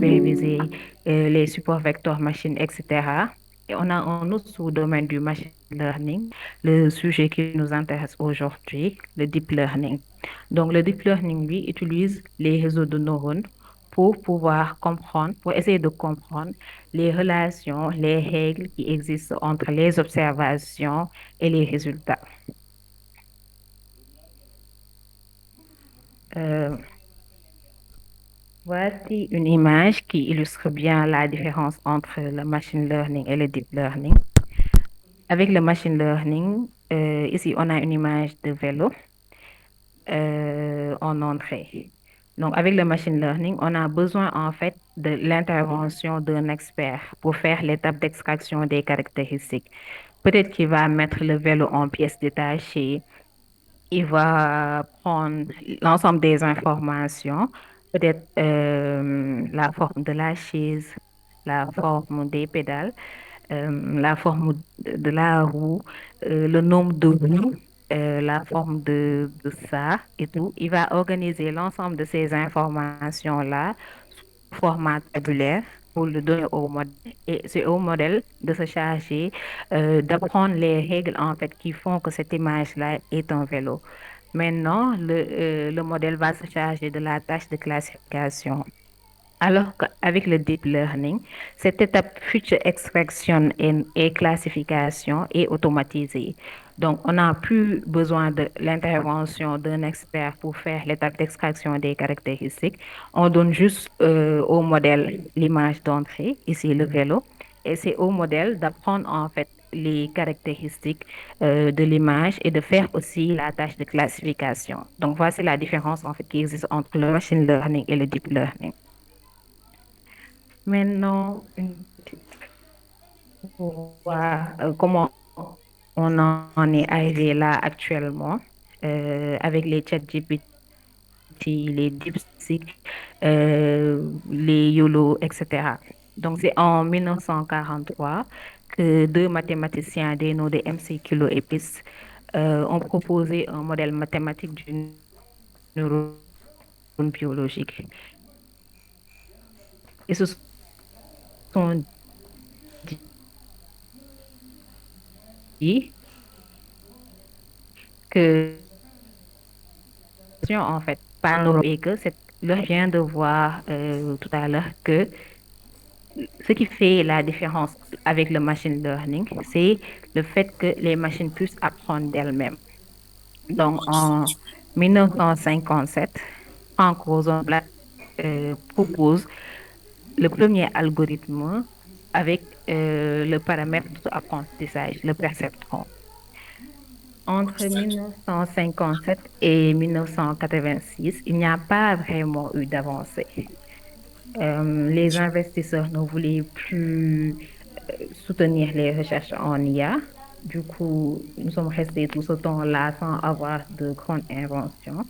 superviser les supports vecteurs machines, etc. Et on a un autre sous-domaine du machine learning, le sujet qui nous intéresse aujourd'hui, le deep learning. Donc, le deep learning, lui, utilise les réseaux de neurones pour pouvoir comprendre, pour essayer de comprendre les relations, les règles qui existent entre les observations et les résultats. Euh, Voici une image qui illustre bien la différence entre le machine learning et le deep learning. Avec le machine learning, ici, on a une image de vélo en entrée. Donc, avec le machine learning, on a besoin en fait de l'intervention d'un expert pour faire l'étape d'extraction des caractéristiques. Peut-être qu'il va mettre le vélo en pièces détachées. Il va prendre l'ensemble des informations, peut-être la forme de la chaise, la forme des pédales, la forme de la roue, le nombre de roues, la forme de ça et tout. Il va organiser l'ensemble de ces informations-là sous format tabulaire pour le donner au modèle. Et c'est au modèle de se charger d'apprendre les règles en fait qui font que cette image-là est un vélo. Maintenant, le modèle va se charger de la tâche de classification. Alors qu'avec le deep learning, cette étape future extraction et classification est automatisée. Donc, on n'a plus besoin de l'intervention d'un expert pour faire l'étape d'extraction des caractéristiques. On donne juste au modèle l'image d'entrée, ici le vélo, et c'est au modèle d'apprendre en fait les caractéristiques de l'image et de faire aussi la tâche de classification. Donc, voici la différence en fait qui existe entre le machine learning et le deep learning. Maintenant, pour voir comment on en est arrivé là actuellement avec les ChatGPT, les DeepSeek, les YOLO, etc. Donc, c'est en 1943 que deux mathématiciens des noms de MC Kilo et Peace ont proposé un modèle mathématique d'une neurone biologique. Ils se sont dit que en fait, par neuro et que je viens de voir tout à l'heure que ce qui fait la différence avec le machine learning, c'est le fait que les machines puissent apprendre d'elles-mêmes. Donc, en 1957, Frank Rosenblatt propose le premier algorithme avec le paramètre d'apprentissage, le perceptron. Entre 1957 et 1986, il n'y a pas vraiment eu d'avancée. Les investisseurs ne voulaient plus soutenir les recherches en IA. Du coup, nous sommes restés tout ce temps-là sans avoir de grandes inventions.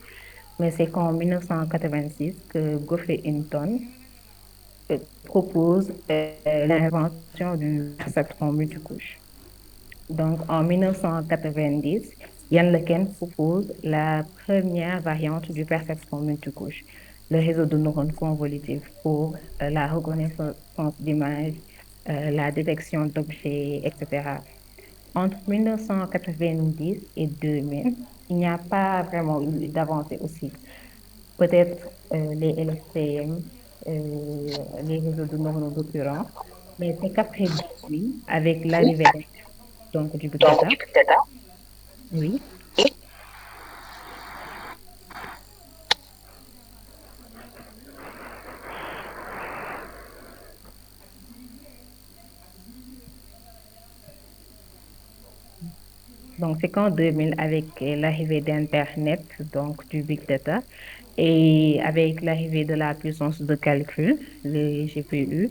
Mais c'est qu'en 1986 que Geoffrey Hinton propose l'invention du perceptron multicouche. Donc, en 1990, Yann LeCun propose la première variante du perceptron multicouche, le réseau de neurones convolutifs pour la reconnaissance d'images, la détection d'objets, etc. Entre 1990 et 2000, il n'y a pas vraiment eu d'avancée aussi. Peut-être les LSTM, les réseaux de neurones occurrents, mais c'est qu'après 2000, avec l'arrivée donc du big data, oui. Donc, c'est qu'en 2000, avec l'arrivée d'Internet, donc du big data, et avec l'arrivée de la puissance de calcul, les GPU,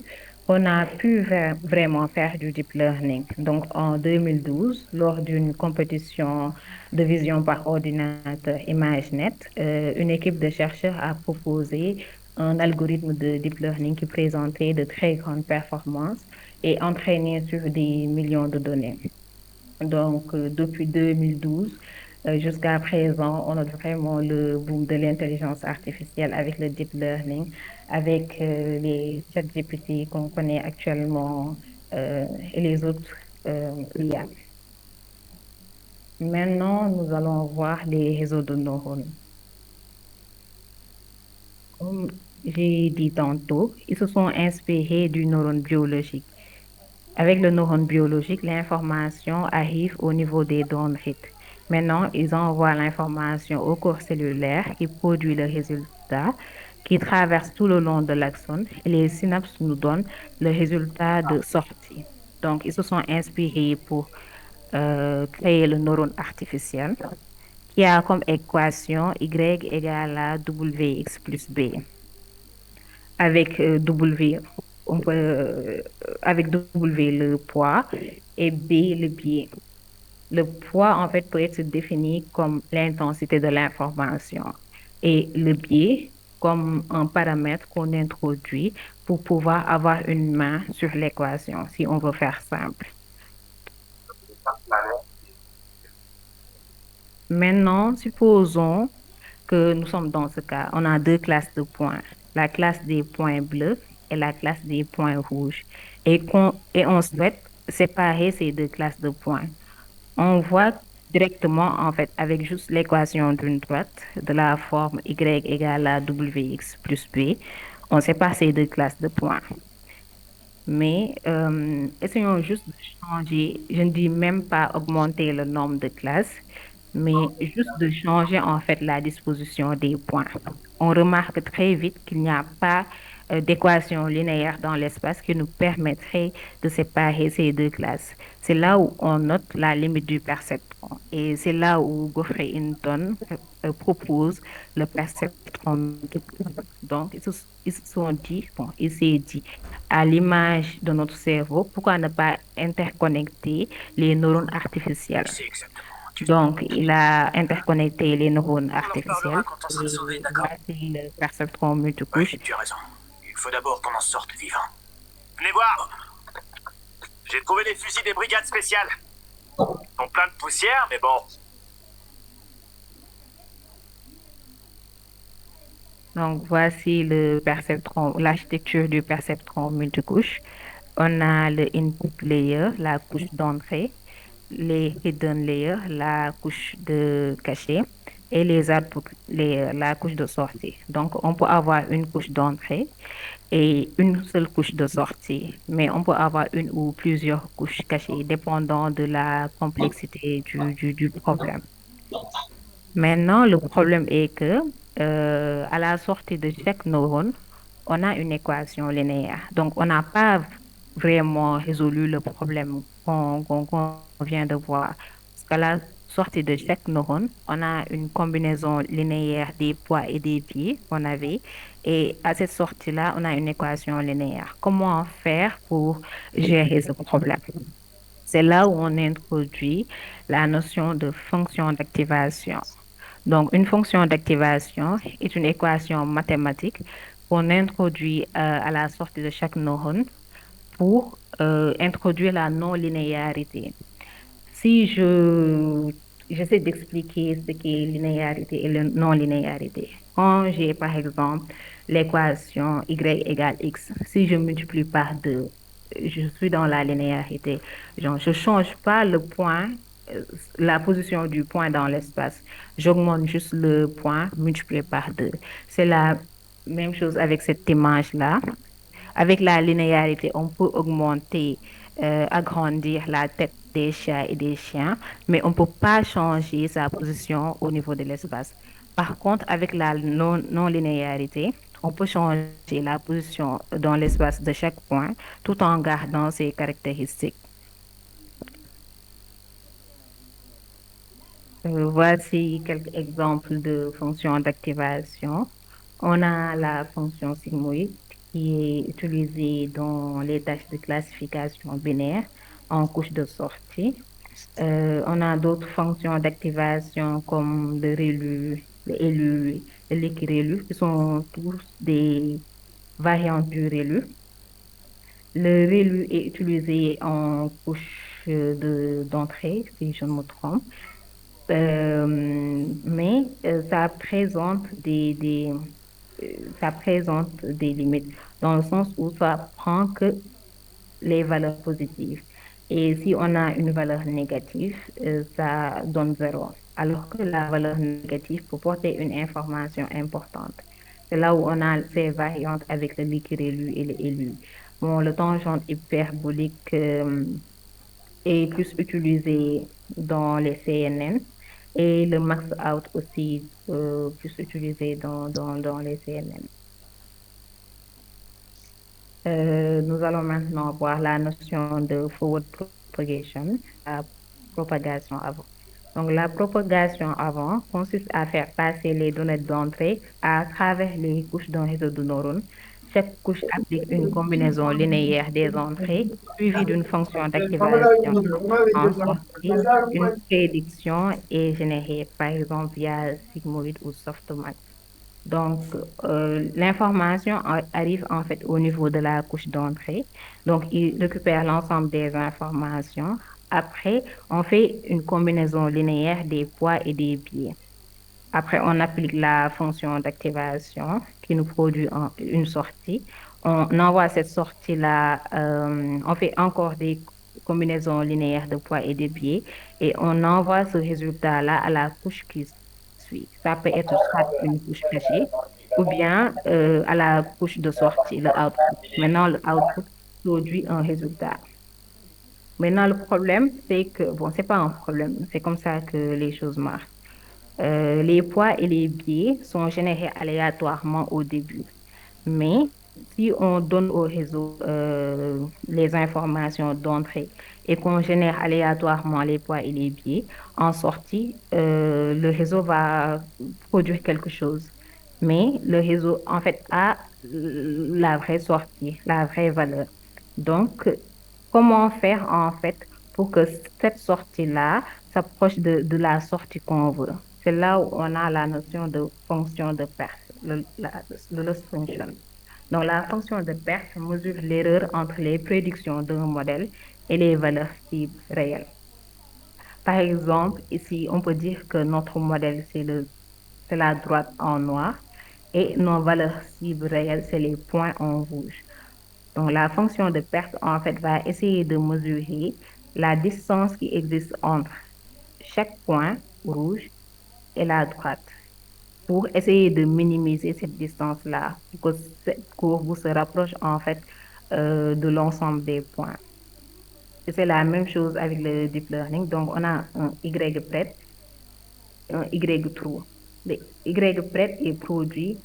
on a pu vraiment faire du deep learning. Donc, en 2012, lors d'une compétition de vision par ordinateur ImageNet, une équipe de chercheurs a proposé un algorithme de deep learning qui présentait de très grandes performances et entraîné sur des millions de données. Donc, depuis 2012, Jusqu'à présent, on a vraiment le boom de l'intelligence artificielle avec le deep learning, avec les ChatGPT qu'on connaît actuellement et les autres IA. Maintenant, nous allons voir les réseaux de neurones. Comme j'ai dit tantôt, ils se sont inspirés du neurone biologique. Avec le neurone biologique, l'information arrive au niveau des dendrites. Maintenant, ils envoient l'information au corps cellulaire qui produit le résultat, qui traverse tout le long de l'axone et les synapses nous donnent le résultat de sortie. Donc, ils se sont inspirés pour créer le neurone artificiel qui a comme équation Y égale à WX plus B. Avec W, on peut, avec W le poids et B le biais. Le poids, en fait, peut être défini comme l'intensité de l'information et le biais comme un paramètre qu'on introduit pour pouvoir avoir une main sur l'équation, si on veut faire simple. Maintenant, supposons que nous sommes dans ce cas. On a deux classes de points, la classe des points bleus et la classe des points rouges. Et on souhaite séparer ces deux classes de points. On voit directement, en fait, avec juste l'équation d'une droite de la forme Y égale à WX plus B, on sépare ces deux classes de points. Mais essayons juste de changer, je ne dis même pas augmenter le nombre de classes, mais juste de changer en fait la disposition des points. On remarque très vite qu'il n'y a pas d'équation linéaire dans l'espace qui nous permettrait de séparer ces deux classes. C'est là où on note la limite du perceptron. Et c'est là où Geoffrey Hinton propose le perceptron. Donc, ils se sont dit, bon, il s'est dit, à l'image de notre cerveau, pourquoi ne pas interconnecter les neurones artificiels? Donc, il a interconnecté les neurones On en reparlera artificiels quand on sera sauvé, et d'accord? voici le perceptron Ouais, multicouche. tu as raison. Il faut d'abord qu'on en sorte vivant. Venez voir. J'ai trouvé des fusils des brigades spéciales. Ils ont plein de poussière, mais bon. Donc, voici le perceptron, l'architecture du perceptron multicouche. On a le input layer, la couche d'entrée, les hidden layers, la couche de cachet, et les output layers, la couche de sortie. Donc, on peut avoir une couche d'entrée et une seule couche de sortie, mais on peut avoir une ou plusieurs couches cachées, dépendant de la complexité du problème. Maintenant, le problème est que à la sortie de chaque neurone, on a une équation linéaire. Donc, on n'a pas vraiment résolu le problème qu'on vient de voir. Parce qu'à la sortie de chaque neurone, on a une combinaison linéaire des poids et des biais qu'on avait. Et à cette sortie-là, on a une équation linéaire. Comment faire pour gérer ce problème? C'est là où on introduit la notion de fonction d'activation. Donc, une fonction d'activation est une équation mathématique qu'on introduit à la sortie de chaque neurone pour introduire la non-linéarité. Si j'essaie d'expliquer ce qu'est linéarité et non-linéarité. Quand j'ai, par exemple, l'équation y égale x, si je multiplie par 2, je suis dans la linéarité. Genre, je change pas le point, euh, la position du point dans l'espace. J'augmente juste le point multiplié par 2. C'est la même chose avec cette image-là. Avec la linéarité, on peut augmenter, agrandir la tête des chats et des chiens, mais on ne peut pas changer sa position au niveau de l'espace. Par contre, avec la non-linéarité, on peut changer la position dans l'espace de chaque point tout en gardant ses caractéristiques. Voici quelques exemples de fonctions d'activation. On a la fonction sigmoïde qui est utilisée dans les tâches de classification binaire en couche de sortie. On a d'autres fonctions d'activation comme le ReLU, le ELU et l'équiReLU qui sont tous des variantes du ReLU. Le ReLU est utilisé en couche d'entrée, si je ne me trompe. Mais ça présente des limites dans le sens où ça prend que les valeurs positives. Et si on a une valeur négative, ça donne zéro. Alors que la valeur négative peut porter une information importante. C'est là où on a ces variantes avec le liquide élu et le élu. Bon, le tangente hyperbolique est plus utilisé dans les CNN et le max out aussi plus utilisé dans les CNN. Nous allons maintenant voir la notion de forward propagation, la propagation avant. Donc, la propagation avant consiste à faire passer les données d'entrée à travers les couches d'un réseau de neurones. Chaque couche applique une combinaison linéaire des entrées suivie d'une fonction d'activation en sortie. Une prédiction est générée, par exemple, via sigmoïde ou softmax. Donc, l'information arrive en fait au niveau de la couche d'entrée. Donc, il récupère l'ensemble des informations. Après, on fait une combinaison linéaire des poids et des biais. Après, on applique la fonction d'activation qui nous produit une sortie. On envoie cette sortie-là, on fait encore des combinaisons linéaires de poids et de biais et on envoie ce résultat-là à la couche qui suit. Ça peut être soit une couche cachée ou bien à la couche de sortie, le output. Maintenant, le output produit un résultat. Maintenant, le problème, c'est que, bon, c'est pas un problème, c'est comme ça que les choses marchent. Les poids et les biais sont générés aléatoirement au début. Mais si on donne au réseau les informations d'entrée et qu'on génère aléatoirement les poids et les biais, en sortie, le réseau va produire quelque chose. Mais le réseau, en fait, a la vraie sortie, la vraie valeur. Donc, comment faire, en fait, pour que cette sortie-là s'approche de la sortie qu'on veut? C'est là où on a la notion de fonction de perte, le loss function. Donc, la fonction de perte mesure l'erreur entre les prédictions d'un modèle et les valeurs cibles réelles. Par exemple, ici, on peut dire que notre modèle, c'est la droite en noir et nos valeurs cibles réelles, c'est les points en rouge. Donc, la fonction de perte, en fait, va essayer de mesurer la distance qui existe entre chaque point rouge et la droite pour essayer de minimiser cette distance-là, pour que cette courbe se rapproche en fait de l'ensemble des points. Et c'est la même chose avec le deep learning. Donc, on a un Y prêt, un Y true. Le Y prêt est produit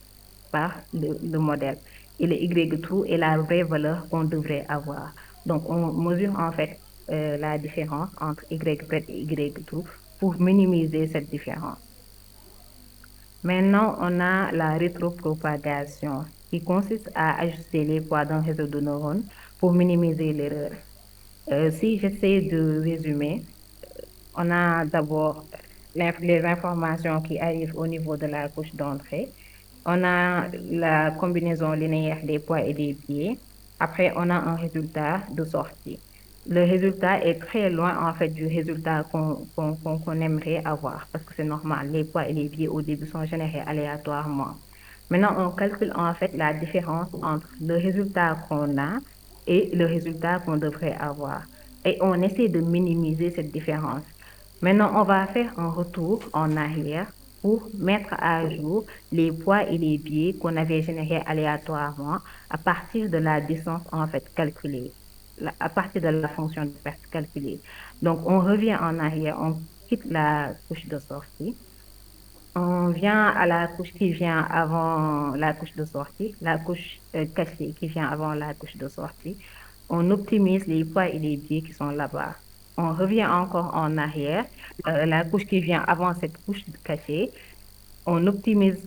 par le modèle. Et le Y true est la vraie valeur qu'on devrait avoir. Donc, on mesure en fait la différence entre Y prêt et Y true pour minimiser cette différence. Maintenant, on a la rétropropagation qui consiste à ajuster les poids d'un réseau de neurones pour minimiser l'erreur. Si j'essaie de résumer, on a d'abord les informations qui arrivent au niveau de la couche d'entrée. On a la combinaison linéaire des poids et des biais. Après, on a un résultat de sortie. Le résultat est très loin, en fait, du résultat qu'on aimerait avoir parce que c'est normal. Les poids et les biais au début sont générés aléatoirement. Maintenant, on calcule, en fait, la différence entre le résultat qu'on a et le résultat qu'on devrait avoir. Et on essaie de minimiser cette différence. Maintenant, on va faire un retour en arrière pour mettre à jour les poids et les biais qu'on avait générés aléatoirement à partir de la distance en fait calculée, à partir de la fonction de perte calculée. Donc, on revient en arrière, on quitte la couche de sortie, on vient à la couche qui vient avant la couche de sortie, la couche cachée qui vient avant la couche de sortie. On optimise les poids et les biais qui sont là-bas. On revient encore en arrière, la couche qui vient avant cette couche cachée. On optimise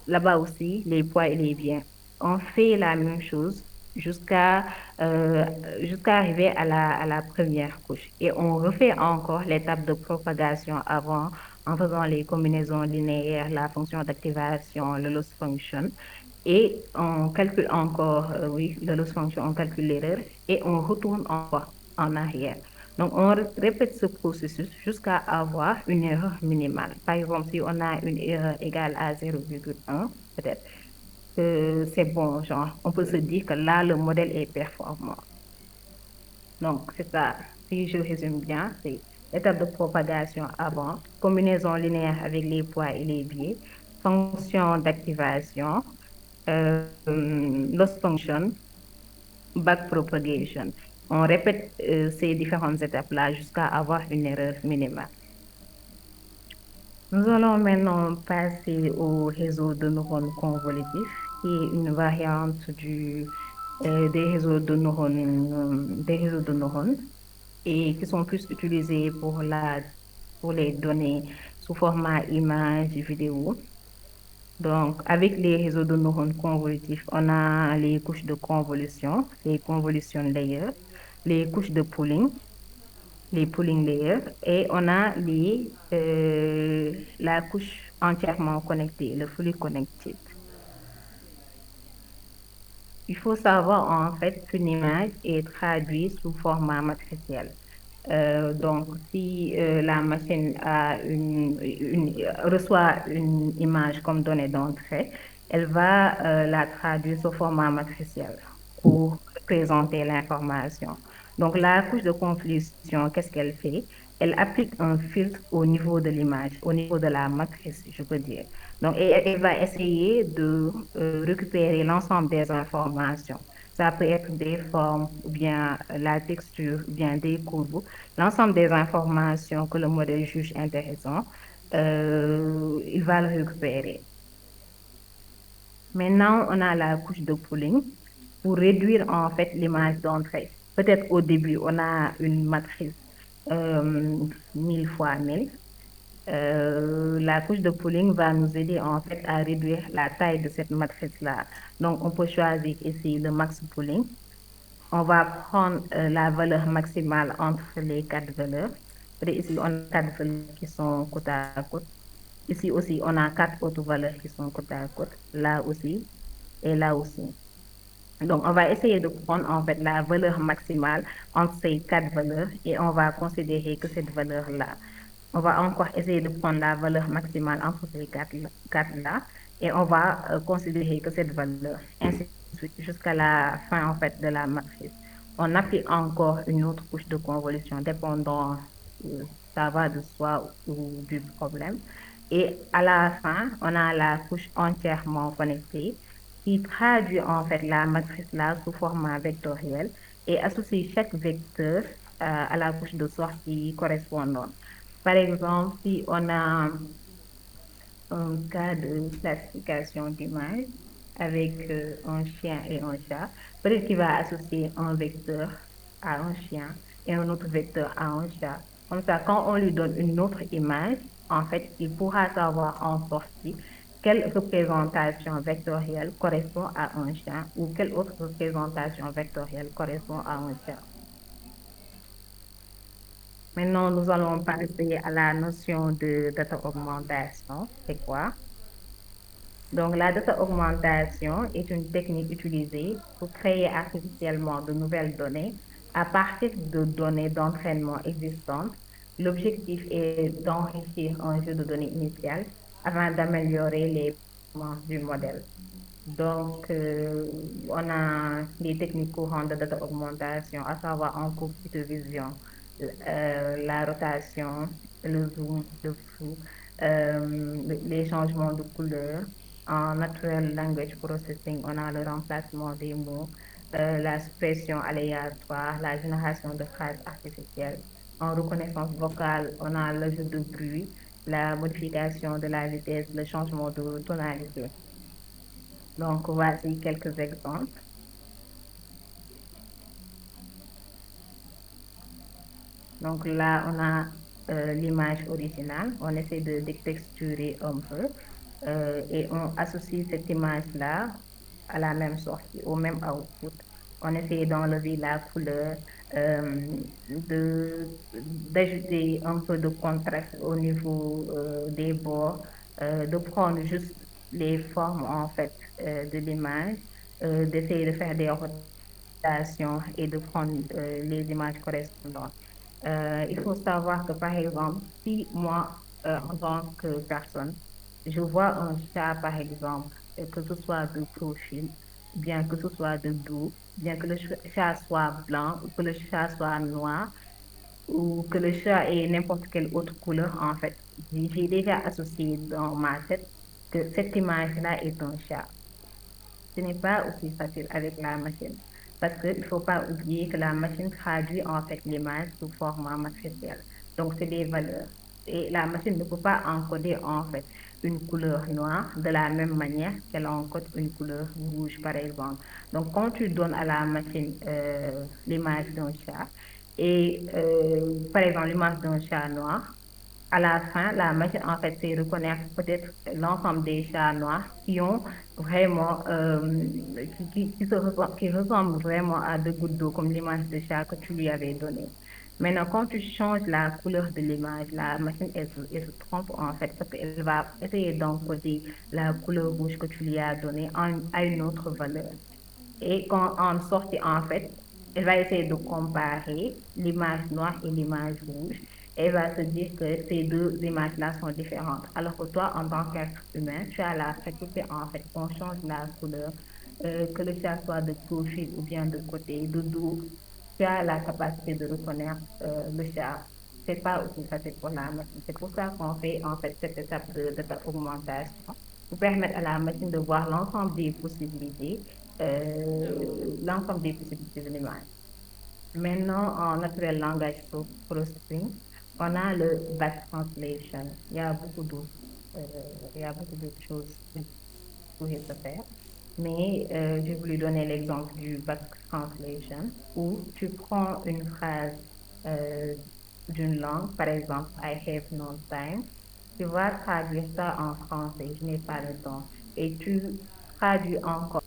là-bas aussi les poids et les biens. On fait la même chose jusqu'à euh, jusqu'à arriver à la première couche. Et on refait encore l'étape de propagation avant en faisant les combinaisons linéaires, la fonction d'activation, le loss function. Et on calcule encore, oui, le loss function, on calcule l'erreur et on retourne encore en arrière. Donc, on répète ce processus jusqu'à avoir une erreur minimale. Par exemple, si on a une erreur égale à 0,1, peut-être que c'est bon, genre, on peut se dire que là, le modèle est performant. Donc, c'est ça. Si je résume bien, c'est l'étape de propagation avant, combinaison linéaire avec les poids et les biais, fonction d'activation, loss function, backpropagation. On répète ces différentes étapes-là jusqu'à avoir une erreur minimale. Nous allons maintenant passer au réseau de neurones convolutifs, qui est une variante des réseaux de neurones et qui sont plus utilisés pour les données sous format image, vidéo. Donc, avec les réseaux de neurones convolutifs, on a les couches de convolution, les convolution layers, les couches de pooling, les pooling layers, et on a la couche entièrement connectée, le fully connected. Il faut savoir en fait qu'une image est traduite sous format matriciel. Donc, si la machine reçoit une image comme donnée d'entrée, elle va la traduire sous format matriciel pour présenter l'information. Donc, la couche de convolution, qu'est-ce qu'elle fait? Elle applique un filtre au niveau de l'image, au niveau de la matrice, je peux dire. Donc, elle va essayer de récupérer l'ensemble des informations. Ça peut être des formes, ou bien la texture, ou bien des courbes, l'ensemble des informations que le modèle juge intéressant, il va le récupérer. Maintenant, on a la couche de pooling pour réduire en fait l'image d'entrée. Peut-être au début, on a une matrice 1000 fois 1000. La couche de pooling va nous aider en fait à réduire la taille de cette matrice-là. Donc, on peut choisir ici le max pooling. On va prendre la valeur maximale entre les quatre valeurs. Ici, on a quatre valeurs qui sont côte à côte. Ici aussi, on a quatre autres valeurs qui sont côte à côte. Là aussi et là aussi. Donc, on va essayer de prendre en fait la valeur maximale entre ces quatre valeurs et on va considérer que cette valeur-là, on va encore essayer de prendre la valeur maximale entre ces quatre-là et on va considérer que cette valeur, ainsi de suite, jusqu'à la fin en fait de la matrice. On applique encore une autre couche de convolution dépendant, euh, ça va de soi ou du problème. Et à la fin, on a la couche entièrement connectée qui traduit en fait la matrice là sous format vectoriel et associe chaque vecteur à la couche de sortie correspondante. Par exemple, si on a un cas de classification d'image avec un chien et un chat, peut-être qu'il va associer un vecteur à un chien et un autre vecteur à un chat. Comme ça, quand on lui donne une autre image, en fait, il pourra savoir en sortie quelle représentation vectorielle correspond à un chien ou quelle autre représentation vectorielle correspond à un chat. Maintenant, nous allons passer à la notion de data augmentation. C'est quoi? Donc, la data augmentation est une technique utilisée pour créer artificiellement de nouvelles données à partir de données d'entraînement existantes. L'objectif est d'enrichir un jeu de données initial afin d'améliorer les performances du modèle. Donc, on a les techniques courantes de data augmentation, à savoir en computer vision, la rotation, le zoom, le flou, les changements de couleur. En natural language processing, on a le remplacement des mots, la suppression aléatoire, la génération de phrases artificielles. En reconnaissance vocale, on a l'ajout de bruit, la modification de la vitesse, le changement de tonalité. Donc, voici quelques exemples. Donc là, on a l'image originale. On essaie de détexturer un peu et on associe cette image-là à la même sortie, au même output. On essaie d'enlever la couleur, d'ajouter un peu de contraste au niveau des bords, de prendre juste les formes en fait de l'image, d'essayer de faire des rotations et de prendre les images correspondantes. Il faut savoir que, par exemple, si moi, en tant que personne, je vois un chat, par exemple, que ce soit de profil, bien que ce soit de dos, bien que le chat soit blanc, ou que le chat soit noir, ou que le chat ait n'importe quelle autre couleur, en fait, j'ai déjà associé dans ma tête que cette image-là est un chat. Ce n'est pas aussi facile avec la machine parce qu'il ne faut pas oublier que la machine traduit en fait l'image sous format matériel. Donc, c'est des valeurs. Et la machine ne peut pas encoder en fait une couleur noire de la même manière qu'elle encode une couleur rouge, par exemple. Donc, quand tu donnes à la machine l'image d'un chat et par exemple l'image d'un chat noir, à la fin, la machine, en fait, c'est reconnaître peut-être l'ensemble des chats noirs qui ont vraiment, qui ressemblent vraiment à deux gouttes d'eau, comme l'image de chat que tu lui avais donnée. Maintenant, quand tu changes la couleur de l'image, la machine, elle se trompe, en fait, parce qu'elle va essayer d'encoder la couleur rouge que tu lui as donnée à une autre valeur. Et quand en sortie, en fait, elle va essayer de comparer l'image noire et l'image rouge. Et elle va se dire que ces deux images-là sont différentes. Alors que toi, en tant qu'être humain, tu as la faculté, en fait, qu'on change la couleur, que le chat soit de profil ou bien de côté, de dos. Tu as la capacité de reconnaître le chat. C'est pas aussi facile pour la machine. C'est pour ça qu'on fait, en fait, cette étape de augmentation pour permettre à la machine de voir l'ensemble des possibilités de l'image. Maintenant, en natural language processing, on a le back translation. Euh, il y a beaucoup d'autres choses qui pourraient se faire. Mais je voulais donner l'exemple du back translation où tu prends une phrase euh, d'une langue, par exemple, I have no time. Tu vas traduire ça en français, je n'ai pas le temps. Et tu traduis encore